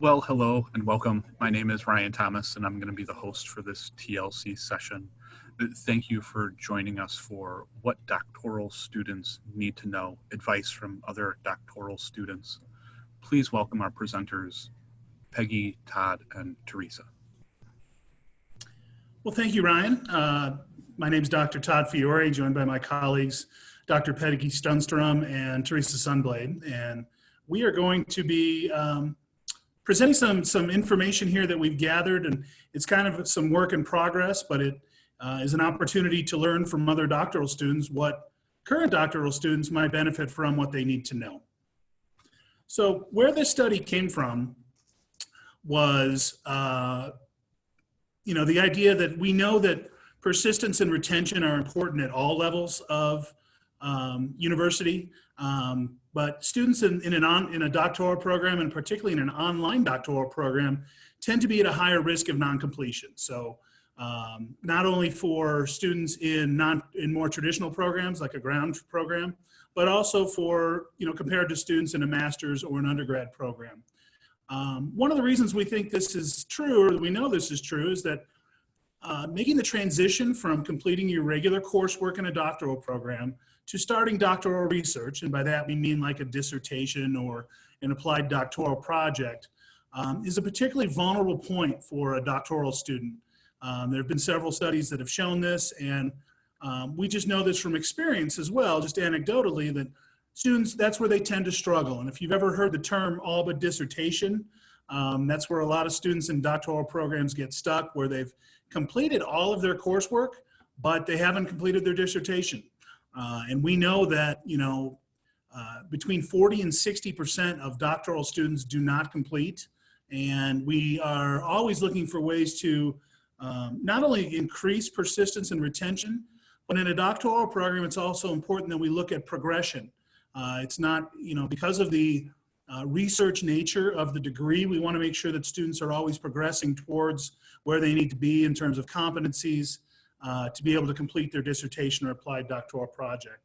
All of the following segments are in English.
Well, hello and welcome. My name is Ryan Thomas, and I'm going to be the host for this TLC session. Thank you for joining us for What Doctoral Students Need to Know, Advice from Other Doctoral Students. Please welcome our presenters, Peggy, Todd, and Teresa. Well, thank you, Ryan. My name is Dr. Todd Fiore, joined by my colleagues, Dr. Peggy Stunstrom and Teresa Sunblade. And we are going to be presenting some information here that we've gathered, and it's kind of some work in progress, but it is an opportunity to learn from other doctoral students what current doctoral students might benefit from, what they need to know. So where this study came from was, the idea that we know that persistence and retention are important at all levels of university. But students in a doctoral program, and particularly in an online doctoral program, tend to be at a higher risk of non-completion. So not only for students in more traditional programs like a ground program, but also for, compared to students in a master's or an undergrad program. One of the reasons we think this is true, or we know this is true, is that making the transition from completing your regular coursework in a doctoral program to starting doctoral research, and by that we mean like a dissertation or an applied doctoral project, is a particularly vulnerable point for a doctoral student. There have been several studies that have shown this, and we just know this from experience as well, just anecdotally, that students, that's where they tend to struggle. And if you've ever heard the term all but dissertation, that's where a lot of students in doctoral programs get stuck, where they've completed all of their coursework, but they haven't completed their dissertation. And we know that, between 40 and 60% of doctoral students do not complete. And we are always looking for ways to not only increase persistence and retention, but in a doctoral program, it's also important that we look at progression. It's not, because of the research nature of the degree, we want to make sure that students are always progressing towards where they need to be in terms of competencies to be able to complete their dissertation or applied doctoral project.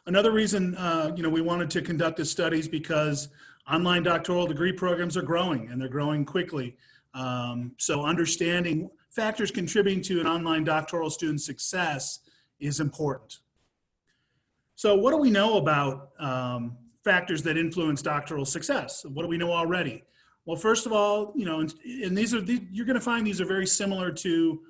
Another reason, we wanted to conduct this study is because online doctoral degree programs are growing, and they're growing quickly. So understanding factors contributing to an online doctoral student success is important. So what do we know about factors that influence doctoral success? What do we know already? Well, first of all, and you're going to find these are very similar to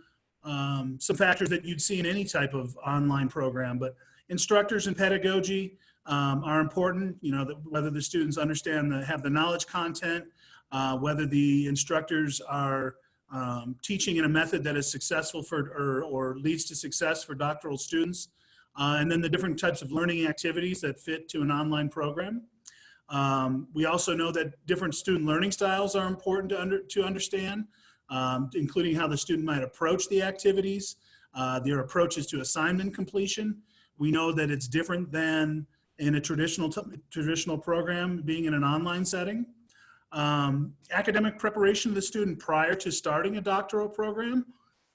some factors that you'd see in any type of online program, but instructors and pedagogy are important. Whether the students understand have the knowledge content, whether the instructors are teaching in a method that is successful or leads to success for doctoral students, and then the different types of learning activities that fit to an online program. We also know that different student learning styles are important to understand, including how the student might approach the activities, their approaches to assignment completion. We know that it's different than in a traditional program being in an online setting. Academic preparation of the student prior to starting a doctoral program.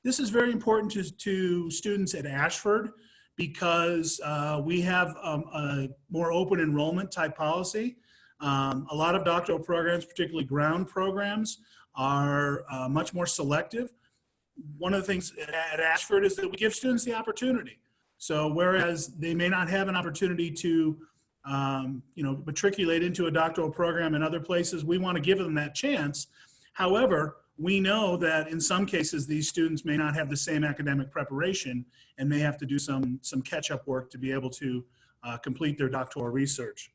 This is very important to students at Ashford because we have a more open enrollment type policy. A lot of doctoral programs, particularly ground programs, are much more selective. One of the things at Ashford is that we give students the opportunity. So whereas they may not have an opportunity to matriculate into a doctoral program in other places, we want to give them that chance. However, we know that in some cases these students may not have the same academic preparation and may have to do some catch-up work to be able to complete their doctoral research.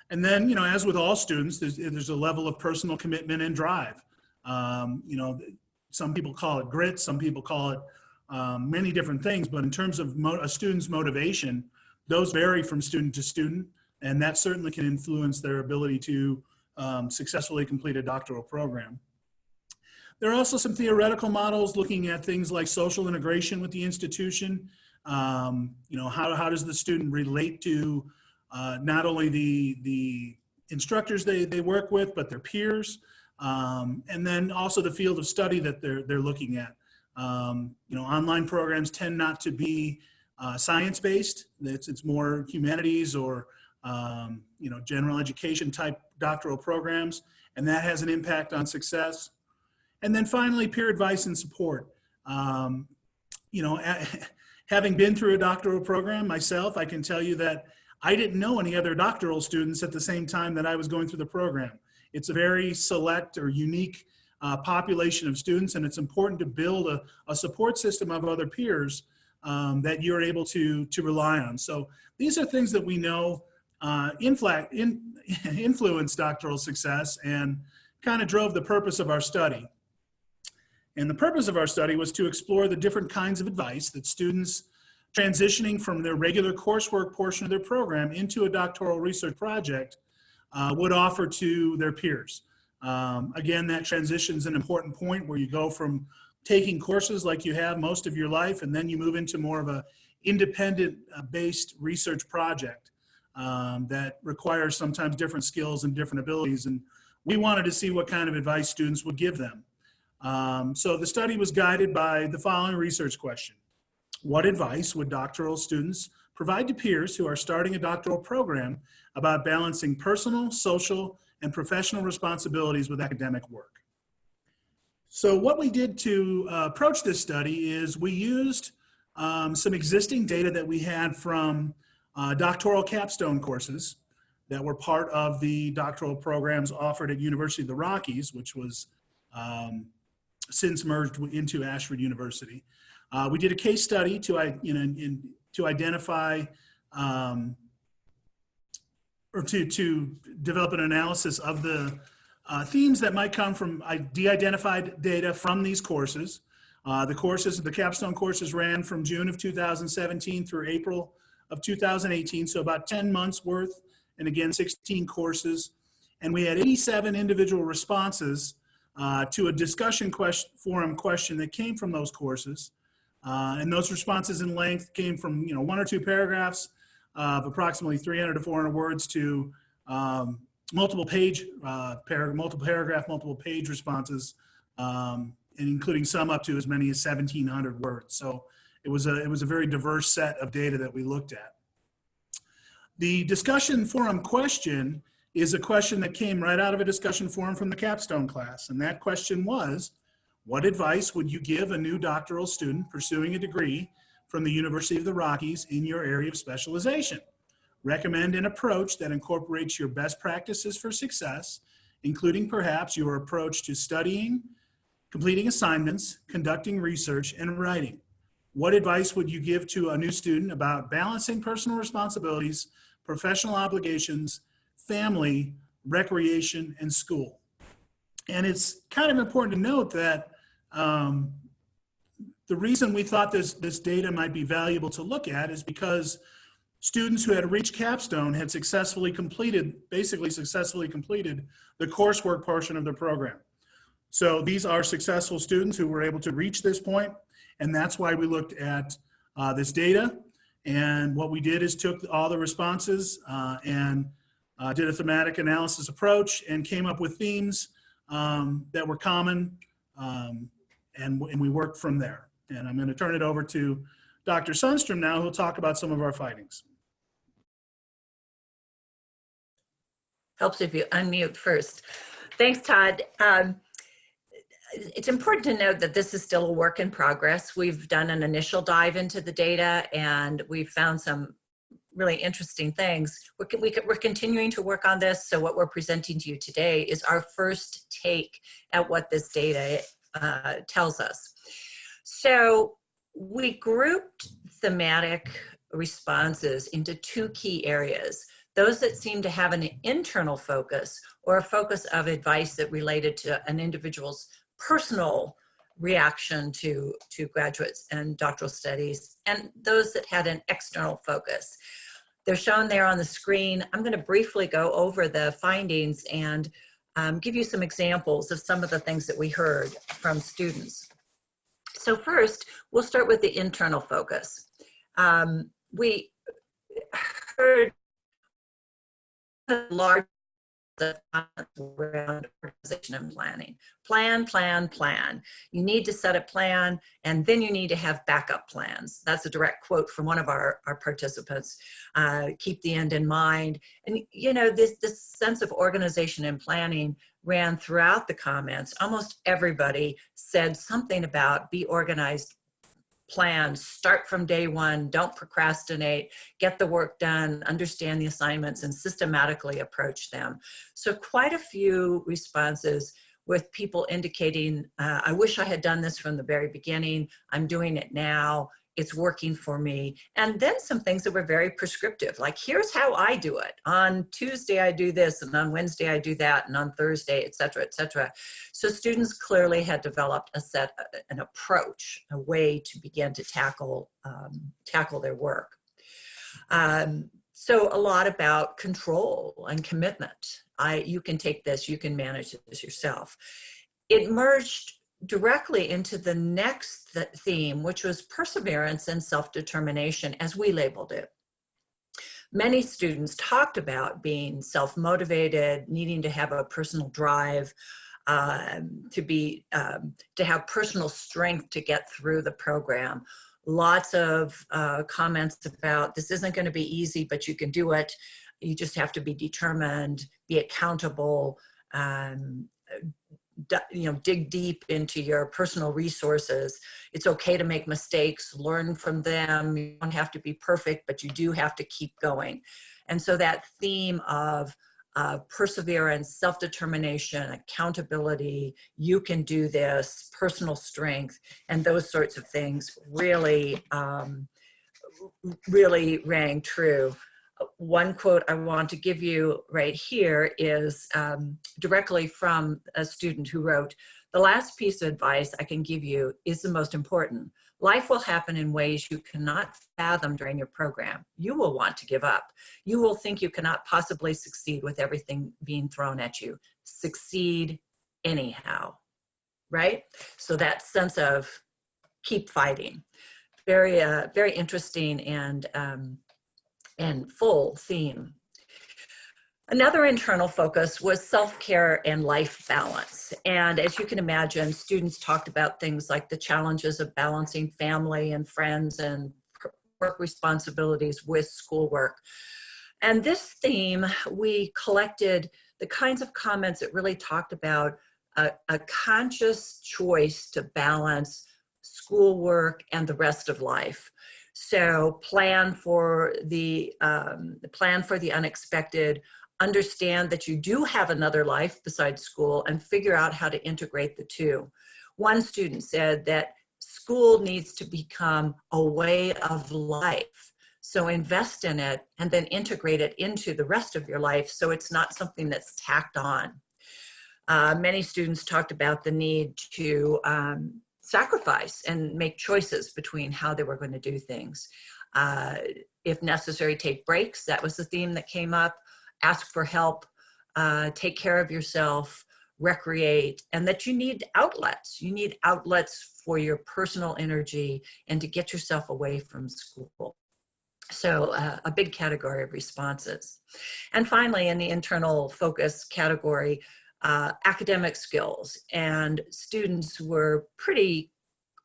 And then, as with all students, there's a level of personal commitment and drive. Some people call it grit, some people call it many different things, but in terms of a student's motivation, those vary from student to student, and that certainly can influence their ability to successfully complete a doctoral program. There are also some theoretical models looking at things like social integration with the institution. How does the student relate to not only the instructors they work with, but their peers, and then also the field of study that they're looking at. Online programs tend not to be science-based. It's more humanities or general education type doctoral programs, and that has an impact on success. And then finally, peer advice and support. Um, Having been through a doctoral program myself, I can tell you that I didn't know any other doctoral students at the same time that I was going through the program. It's a very select or unique population of students, and it's important to build a support system of other peers that you're able to rely on. So these are things that we know influence doctoral success and kind of drove the purpose of our study. And the purpose of our study was to explore the different kinds of advice that students transitioning from their regular coursework portion of their program into a doctoral research project would offer to their peers. Again, that transition is an important point where you go from taking courses like you have most of your life, and then you move into more of a independent based research project that requires sometimes different skills and different abilities. And we wanted to see what kind of advice students would give them. So the study was guided by the following research question. What advice would doctoral students provide to peers who are starting a doctoral program about balancing personal, social, and professional responsibilities with academic work? So what we did to approach this study is we used some existing data that we had from doctoral capstone courses that were part of the doctoral programs offered at University of the Rockies, which was since merged into Ashford University. We did a case study to identify or to develop an analysis of the themes that might come from de-identified data from these courses. The capstone courses ran from June of 2017 through April of 2018, so about 10 months worth, and again, 16 courses. And we had 87 individual responses to a discussion forum question that came from those courses. And those responses in length came from 1 or 2 paragraphs of approximately 300 to 400 words to multiple paragraph, multiple page responses, and including some up to as many as 1,700 words. So it was a very diverse set of data that we looked at. The discussion forum question is a question that came right out of a discussion forum from the capstone class. And that question was, what advice would you give a new doctoral student pursuing a degree from the University of the Rockies in your area of specialization? Recommend an approach that incorporates your best practices for success, including perhaps your approach to studying, completing assignments, conducting research, and writing. What advice would you give to a new student about balancing personal responsibilities, professional obligations, family, recreation, and school? And it's kind of important to note that the reason we thought this data might be valuable to look at is because students who had reached capstone had basically successfully completed the coursework portion of the program. So these are successful students who were able to reach this point, and that's why we looked at this data. And what we did is took all the responses and did a thematic analysis approach and came up with themes that were common, and we worked from there. And I'm going to turn it over to Dr. Sundstrom now, who'll talk about some of our findings. Helps if you unmute first. Thanks, Todd. It's important to note that this is still a work in progress. We've done an initial dive into the data, and we've found some really interesting things. We're continuing to work on this, so what we're presenting to you today is our first take at what this data tells us. So we grouped thematic responses into 2 key areas. Those that seem to have an internal focus or a focus of advice that related to an individual's personal reaction to graduates and doctoral studies, and those that had an external focus. They're shown there on the screen. I'm going to briefly go over the findings and give you some examples of some of the things that we heard from students. So first, we'll start with the internal focus. We heard a large of comments around organization and planning. Plan, plan, plan. You need to set a plan, and then you need to have backup plans. That's a direct quote from one of our participants. Keep the end in mind. And you know, this sense of organization and planning ran throughout the comments. Almost everybody said something about be organized, plan, start from day one, don't procrastinate, get the work done, understand the assignments, and systematically approach them. So quite a few responses with people indicating, I wish I had done this from the very beginning, I'm doing it now, it's working for me. And then some things that were very prescriptive, like here's how I do it. On Tuesday, I do this, and on Wednesday, I do that, and on Thursday, et cetera, et cetera. So students clearly had developed an approach, a way to begin to tackle their work. So a lot about control and commitment. You can take this, you can manage this yourself. It merged directly into the next theme, which was perseverance and self-determination, as we labeled it. Many students talked about being self-motivated, needing to have a personal drive, to have personal strength to get through the program. Lots of comments about this isn't going to be easy, but you can do it. You just have to be determined, be accountable, dig deep into your personal resources. It's okay to make mistakes, learn from them. You don't have to be perfect, but you do have to keep going. And so that theme of perseverance, self-determination, accountability, you can do this, personal strength, and those sorts of things really, really rang true. One quote I want to give you right here is directly from a student who wrote, "The last piece of advice I can give you is the most important. Life will happen in ways you cannot fathom during your program. You will want to give up. You will think you cannot possibly succeed with everything being thrown at you. Succeed anyhow," right? So that sense of keep fighting, very, very interesting and full theme. Another internal focus was self-care and life balance. And as you can imagine, students talked about things like the challenges of balancing family and friends and work responsibilities with schoolwork. And this theme, we collected the kinds of comments that really talked about a conscious choice to balance schoolwork and the rest of life. So plan for the unexpected, understand that you do have another life besides school, and figure out how to integrate the two. One student said that school needs to become a way of life. So invest in it and then integrate it into the rest of your life so it's not something that's tacked on. Many students talked about the need to sacrifice and make choices between how they were going to do things. If necessary, take breaks. That was the theme that came up. Ask for help, take care of yourself, recreate, and that you need outlets. You need outlets for your personal energy and to get yourself away from school. So a big category of responses. And finally, in the internal focus category, academic skills, and students were pretty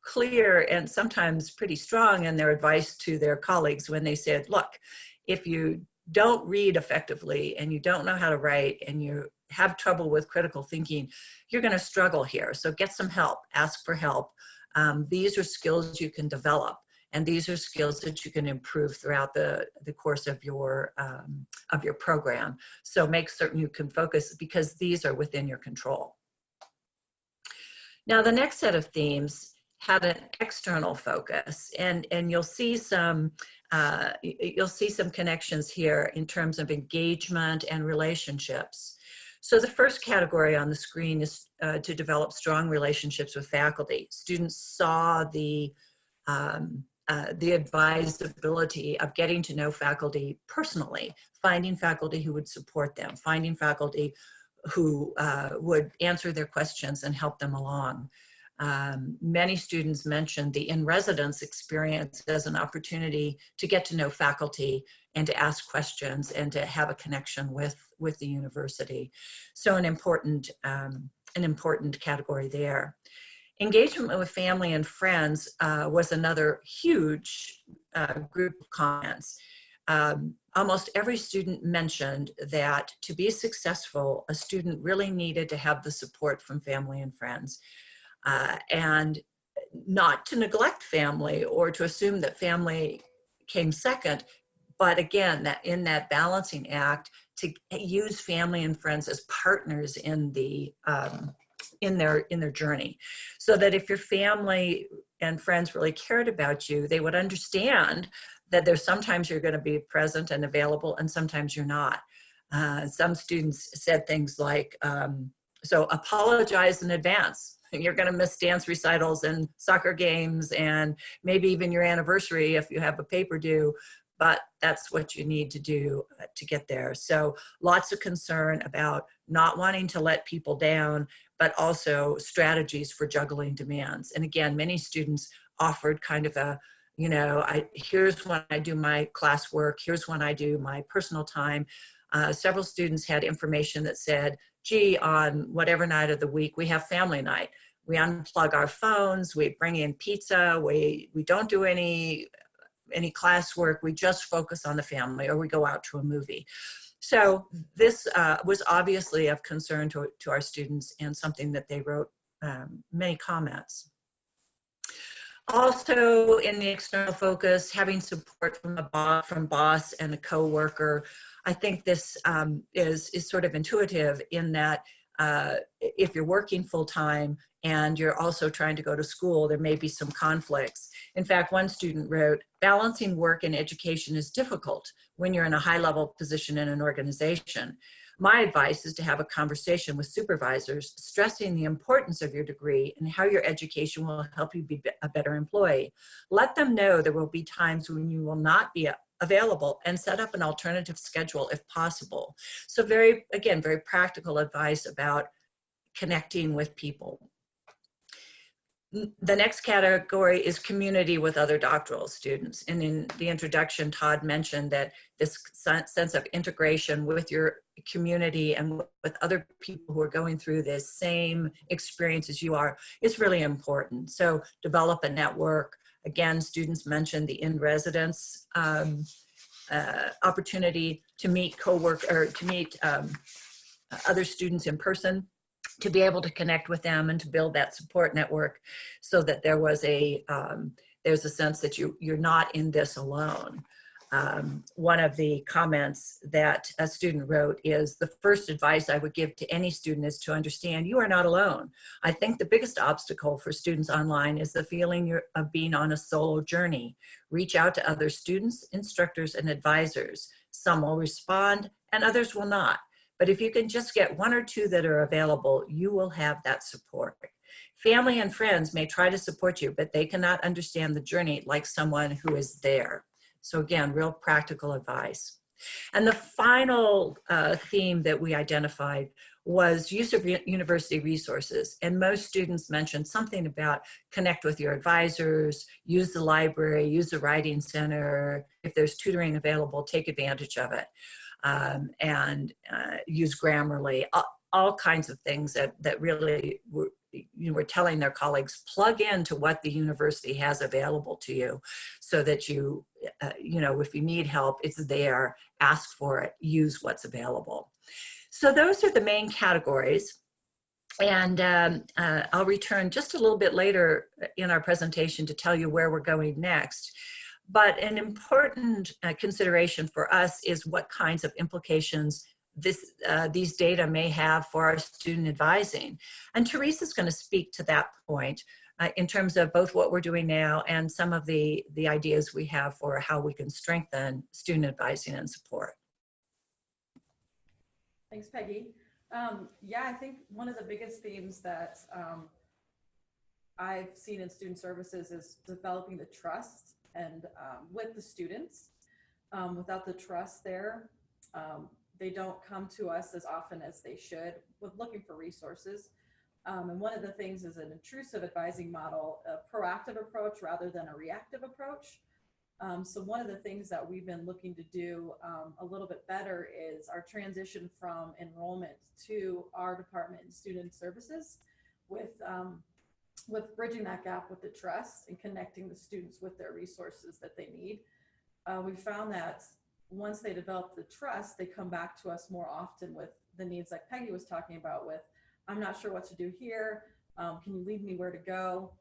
clear and sometimes pretty strong in their advice to their colleagues when they said, look, if you don't read effectively and you don't know how to write and you have trouble with critical thinking, you're going to struggle here. So get some help, ask for help. These are skills you can develop, and these are skills that you can improve throughout the course of your program. So make certain you can focus because these are within your control. Now, the next set of themes had an external focus, and you'll see some connections here in terms of engagement and relationships. So the first category on the screen is to develop strong relationships with faculty. Students saw the advisability of getting to know faculty personally, finding faculty who would support them, finding faculty who would answer their questions and help them along. Many students mentioned the in-residence experience as an opportunity to get to know faculty and to ask questions and to have a connection with the university. So an important category there. Engagement with family and friends was another huge group of comments. Almost every student mentioned that to be successful, a student really needed to have the support from family and friends. And not to neglect family or to assume that family came second, but again, that in that balancing act, to use family and friends as partners in the in their journey, so that if your family and friends really cared about you, they would understand that there's sometimes you're going to be present and available and sometimes you're not. Some students said things like, so apologize in advance. You're going to miss dance recitals and soccer games and maybe even your anniversary if you have a paper due, but that's what you need to do to get there. So lots of concern about not wanting to let people down, but also strategies for juggling demands. And again, many students offered kind of a, you know, here's when I do my classwork, here's when I do my personal time. Several students had information that said, gee, on whatever night of the week, we have family night. We unplug our phones, we bring in pizza, we don't do any classwork, we just focus on the family, or we go out to a movie. So this was obviously of concern to our students and something that they wrote many comments. Also in the external focus, having support from boss and a coworker. I think this is sort of intuitive in that if you're working full-time and you're also trying to go to school, there may be some conflicts. In fact, one student wrote, balancing work and education is difficult when you're in a high-level position in an organization. My advice is to have a conversation with supervisors, stressing the importance of your degree and how your education will help you be a better employee. Let them know there will be times when you will not be available and set up an alternative schedule if possible. So very practical advice about connecting with people. The next category is community with other doctoral students. And in the introduction, Todd mentioned that this sense of integration with your community and with other people who are going through this same experience as you are is really important. So develop a network. Again, students mentioned the in-residence opportunity to meet other students in person, to be able to connect with them and to build that support network, so that there was there's a sense that you're not in this alone. One of the comments that a student wrote is, the first advice I would give to any student is to understand you are not alone. I think the biggest obstacle for students online is the feeling of being on a solo journey. Reach out to other students, instructors, and advisors. Some will respond and others will not. But if you can just get one or two that are available, you will have that support. Family and friends may try to support you, but they cannot understand the journey like someone who is there. So again, real practical advice. And the final theme that we identified was use of university resources. And most students mentioned something about connect with your advisors, use the library, use the writing center. If there's tutoring available, take advantage of it. And use Grammarly, all kinds of things that really were telling their colleagues, plug into what the university has available to you, so that you know, if you need help, it's there, ask for it, use what's available. So those are the main categories. And I'll return just a little bit later in our presentation to tell you where we're going next. But an important consideration for us is what kinds of implications these data may have for our student advising. And Teresa's going to speak to that point in terms of both what we're doing now and some of the ideas we have for how we can strengthen student advising and support. Thanks, Peggy. Yeah, I think one of the biggest themes that I've seen in student services is developing the trust and with the students. Without the trust there, they don't come to us as often as they should with looking for resources. And one of the things is an intrusive advising model, a proactive approach rather than a reactive approach. So one of the things that we've been looking to do a little bit better is our transition from enrollment to our department and student services with bridging that gap with the trust and connecting the students with their resources that they need. We found that once they develop the trust, they come back to us more often with the needs like Peggy was talking about with, I'm not sure what to do here. Can you lead me where to go?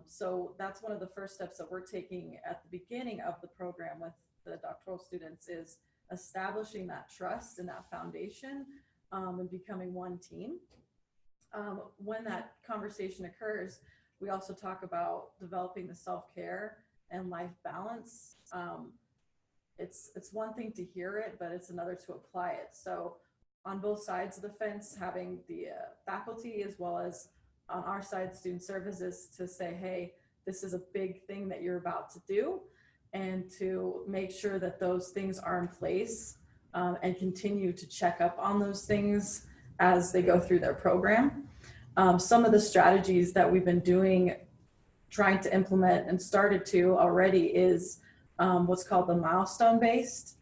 So that's one of the first steps that we're taking at the beginning of the program with the doctoral students is establishing that trust and that foundation and becoming one team. When that conversation occurs, we also talk about developing the self-care and life balance. It's one thing to hear it, but it's another to apply it. So on both sides of the fence, having the faculty as well as on our side, student services, to say, hey, this is a big thing that you're about to do, and to make sure that those things are in place and continue to check up on those things as they go through their program. Some of the strategies that we've been doing, trying to implement and started to already is what's called the milestone based.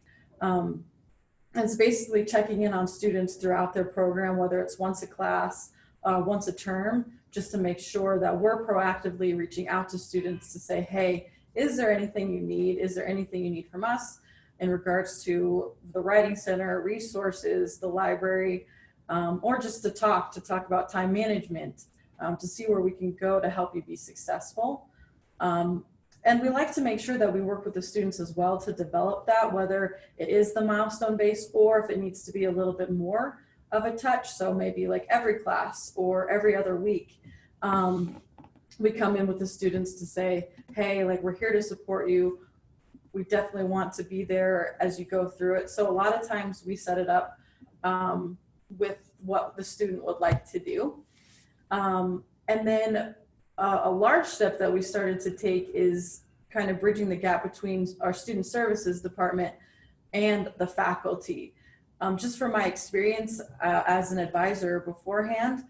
It's basically checking in on students throughout their program, whether it's once a class, once a term, just to make sure that we're proactively reaching out to students to say, hey, is there anything you need? Is there anything you need from us in regards to the Writing Center, resources, the library, or just to talk about time management, to see where we can go to help you be successful. And we like to make sure that we work with the students as well to develop that, whether it is the milestone based or if it needs to be a little bit more of a touch. So maybe like every class or every other week, we come in with the students to say, hey, like we're here to support you. We definitely want to be there as you go through it. So a lot of times we set it up with what the student would like to do. And then a large step that we started to take is kind of bridging the gap between our student services department and the faculty. Just from my experience as an advisor beforehand,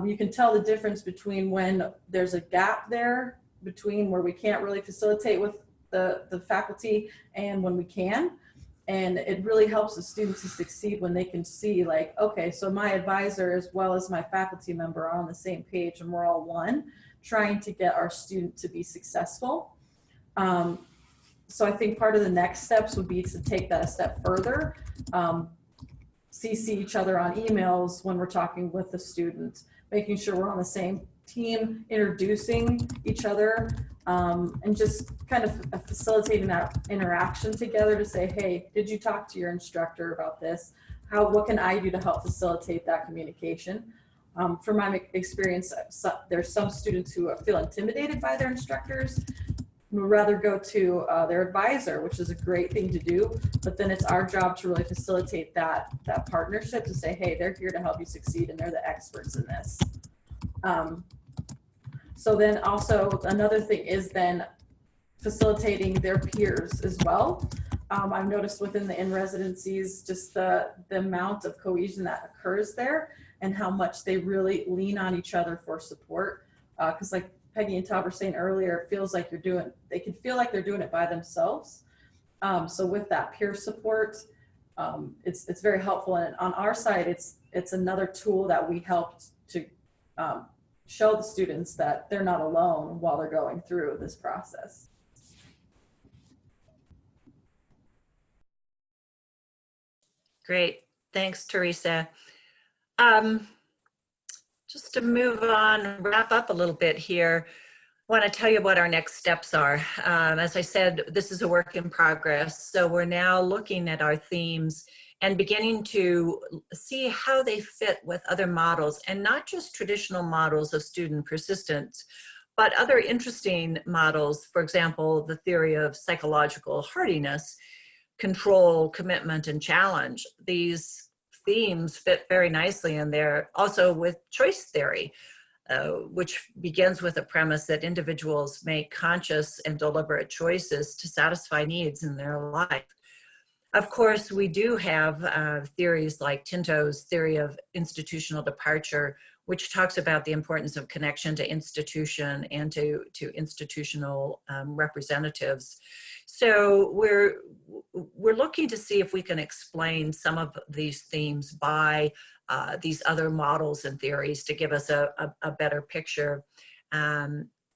you can tell the difference between when there's a gap there between where we can't really facilitate with the faculty and when we can. And it really helps the students to succeed when they can see like, okay, so my advisor as well as my faculty member are on the same page and we're all one, trying to get our student to be successful. So I think part of the next steps would be to take that a step further, CC each other on emails when we're talking with the student, making sure we're on the same team, introducing each other, and just kind of facilitating that interaction together to say, hey, did you talk to your instructor about this? What can I do to help facilitate that communication? From my experience, there's some students who feel intimidated by their instructors, who would rather go to their advisor, which is a great thing to do, but then it's our job to really facilitate that partnership to say, hey, they're here to help you succeed and they're the experts in this. So then also another thing is then facilitating their peers as well. I've noticed within the in-residencies, just the amount of cohesion that occurs there and how much they really lean on each other for support. Because like Peggy and Todd were saying earlier, it feels like they can feel like they're doing it by themselves. So with that peer support, it's very helpful. And on our side, it's another tool that we helped to show the students that they're not alone while they're going through this process. Great. Thanks, Teresa. Just to move on, wrap up a little bit here, I want to tell you what our next steps are. As I said, this is a work in progress. So we're now looking at our themes and beginning to see how they fit with other models, and not just traditional models of student persistence, but other interesting models. For example, the theory of psychological hardiness, control, commitment, and challenge. These themes fit very nicely in there. Also with choice theory, which begins with a premise that individuals make conscious and deliberate choices to satisfy needs in their life. Of course, we do have theories like Tinto's theory of institutional departure, which talks about the importance of connection to institution and to institutional representatives. So we're looking to see if we can explain some of these themes by these other models and theories to give us a better picture.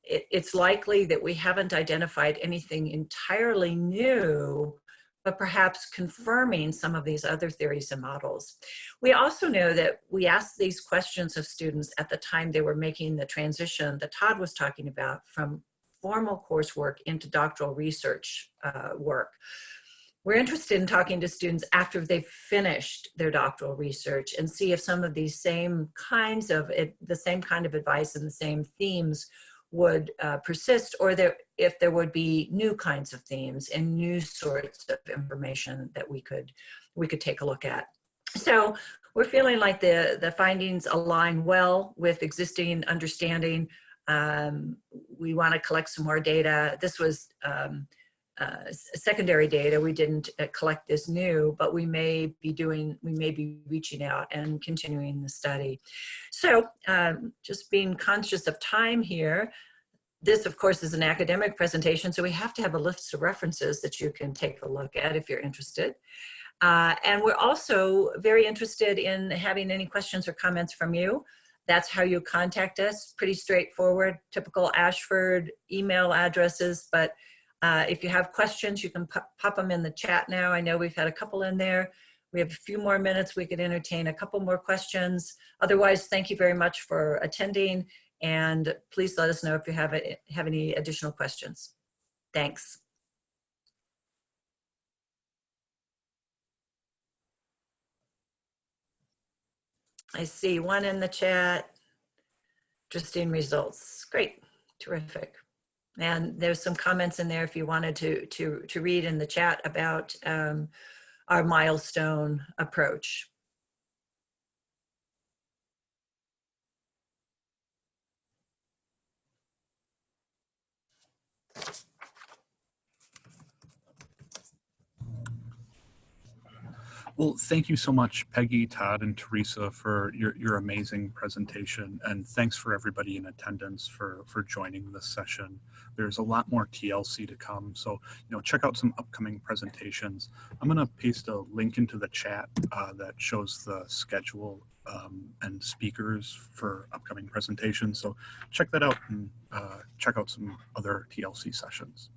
It's likely that we haven't identified anything entirely new, but perhaps confirming some of these other theories and models. We also know that we asked these questions of students at the time they were making the transition that Todd was talking about from formal coursework into doctoral research work. We're interested in talking to students after they've finished their doctoral research and see if some of these same kinds of, the same kind of advice and the same themes would persist, or if there would be new kinds of themes and new sorts of information that we could take a look at. So we're feeling like the findings align well with existing understanding. We want to collect some more data. This was secondary data. We didn't collect this new, but we may be reaching out and continuing the study. So just being conscious of time here, this of course is an academic presentation, so we have to have a list of references that you can take a look at if you're interested. And we're also very interested in having any questions or comments from you. That's how you contact us. Pretty straightforward, typical Ashford email addresses, but if you have questions, you can pop them in the chat now. I know we've had a couple in there. We have a few more minutes. We could entertain a couple more questions. Otherwise, thank you very much for attending, and please let us know if you have any additional questions. Thanks. I see one in the chat. Interesting results. Great, terrific. And there's some comments in there if you wanted to read in the chat about our milestone approach. Well, thank you so much, Peggy, Todd, and Teresa, for your amazing presentation. And thanks for everybody in attendance for joining this session. There's a lot more TLC to come. So, check out some upcoming presentations. I'm going to paste a link into the chat that shows the schedule and speakers for upcoming presentations. So check that out and check out some other TLC sessions.